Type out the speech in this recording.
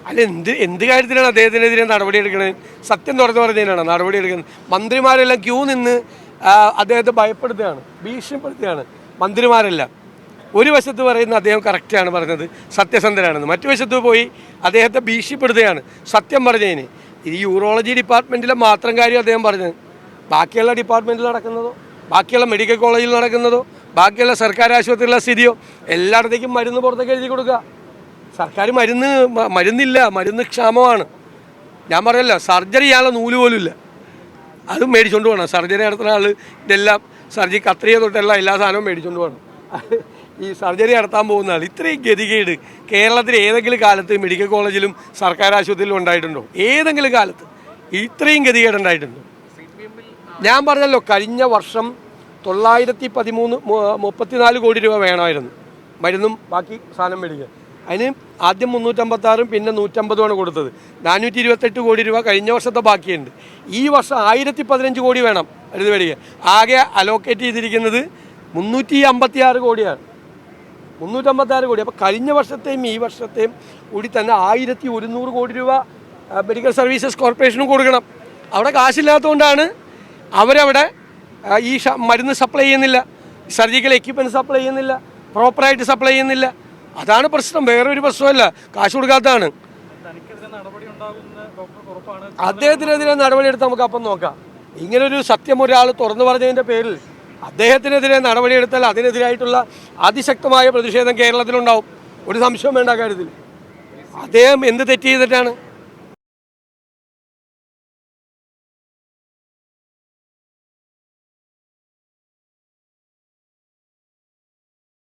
അല്ല, എന്ത് കാര്യത്തിലാണ് അദ്ദേഹത്തിനെതിരെ നടപടിയെടുക്കുന്നത്? സത്യം തുറന്നു പറഞ്ഞതിനാണ് നടപടിയെടുക്കുന്നത്. മന്ത്രിമാരെല്ലാം ക്യൂ നിന്ന് അദ്ദേഹത്തെ ഭയപ്പെടുത്തുകയാണ്, ഭീഷണിപ്പെടുത്തുകയാണ്. മന്ത്രിമാരെല്ലാം ഒരു വശത്ത് പറയുന്ന അദ്ദേഹം കറക്റ്റാണ് പറഞ്ഞത്, സത്യസന്ധനാണെന്ന്. മറ്റു വശത്ത് പോയി അദ്ദേഹത്തെ ഭീഷണിപ്പെടുത്തുകയാണ് സത്യം പറഞ്ഞതിന്. ഈ യൂറോളജി ഡിപ്പാർട്ട്മെൻറ്റിലെ മാത്രം കാര്യം അദ്ദേഹം പറഞ്ഞത്. ബാക്കിയുള്ള ഡിപ്പാർട്ട്മെൻറ്റിൽ നടക്കുന്നതോ, ബാക്കിയുള്ള മെഡിക്കൽ കോളേജിൽ നടക്കുന്നതോ, ബാക്കിയുള്ള സർക്കാർ ആശുപത്രിയിലുള്ള സ്ഥിതിയോ എല്ലായിടത്തേക്കും മരുന്ന് പുറത്തേക്ക് എഴുതി കൊടുക്കുക. സർക്കാർ മരുന്നില്ല, മരുന്ന് ക്ഷാമമാണ്. ഞാൻ പറയല്ല, സർജറി ചെയ്യാനുള്ള നൂല് പോലും ഇല്ല, അതും മേടിച്ചുകൊണ്ട് പോകണം. സർജറി നടത്തുന്ന ആൾ ഇതെല്ലാം സർജറി കത്രിക തൊട്ടുള്ള എല്ലാ സാധനവും മേടിച്ചുകൊണ്ട് പോകണം. ഈ സർജറി നടത്താൻ പോകുന്ന ആൾ. ഇത്രയും ഗതികേട് കേരളത്തിൽ ഏതെങ്കിലും കാലത്ത് മെഡിക്കൽ കോളേജിലും സർക്കാർ ആശുപത്രിയിലും ഉണ്ടായിട്ടുണ്ടോ? ഏതെങ്കിലും കാലത്ത് ഇത്രയും ഗതികേട് ഉണ്ടായിട്ടുണ്ടോ? ഞാൻ പറഞ്ഞല്ലോ, കഴിഞ്ഞ വർഷം 934 കോടി രൂപ വേണമായിരുന്നു മരുന്നും ബാക്കി സാധനം മേടിക്കുക. അതിന് ആദ്യം 356 പിന്നെ 150 കൊടുത്തത്. 428 കോടി രൂപ കഴിഞ്ഞ വർഷത്തെ ബാക്കിയുണ്ട്. ഈ വർഷം 1015 കോടി വേണം മരുന്ന് മേടിക്കുക. ആകെ അലോക്കേറ്റ് ചെയ്തിരിക്കുന്നത് 356 കോടിയാണ്. 356 കോടി. അപ്പോൾ കഴിഞ്ഞ വർഷത്തെയും ഈ വർഷത്തെയും കൂടി തന്നെ 1100 കോടി രൂപ മെഡിക്കൽ സർവീസസ് കോർപ്പറേഷനും കൊടുക്കണം. അവിടെ കാശില്ലാത്തതുകൊണ്ടാണ് അവരവിടെ ഈ മരുന്ന് സപ്ലൈ ചെയ്യുന്നില്ല, സർജിക്കൽ എക്യുപ്മെൻറ്റ് സപ്ലൈ ചെയ്യുന്നില്ല, പ്രോപ്പറായിട്ട് സപ്ലൈ ചെയ്യുന്നില്ല. അതാണ് പ്രശ്നം, വേറെ ഒരു പ്രശ്നമല്ല, കാശ് കൊടുക്കാത്തതാണ്. അദ്ദേഹത്തിനെതിരെ നടപടിയെടുത്ത് നമുക്ക് അപ്പം നോക്കാം. ഇങ്ങനൊരു സത്യം ഒരാൾ തുറന്നു പറഞ്ഞതിൻ്റെ പേരിൽ അദ്ദേഹത്തിനെതിരെ നടപടിയെടുത്താൽ അതിനെതിരായിട്ടുള്ള അതിശക്തമായ പ്രതിഷേധം കേരളത്തിലുണ്ടാവും. ഒരു സംശയവും വേണ്ട കാര്യത്തിൽ. അദ്ദേഹം എന്ത് തെറ്റ് ചെയ്തിട്ടാണ്?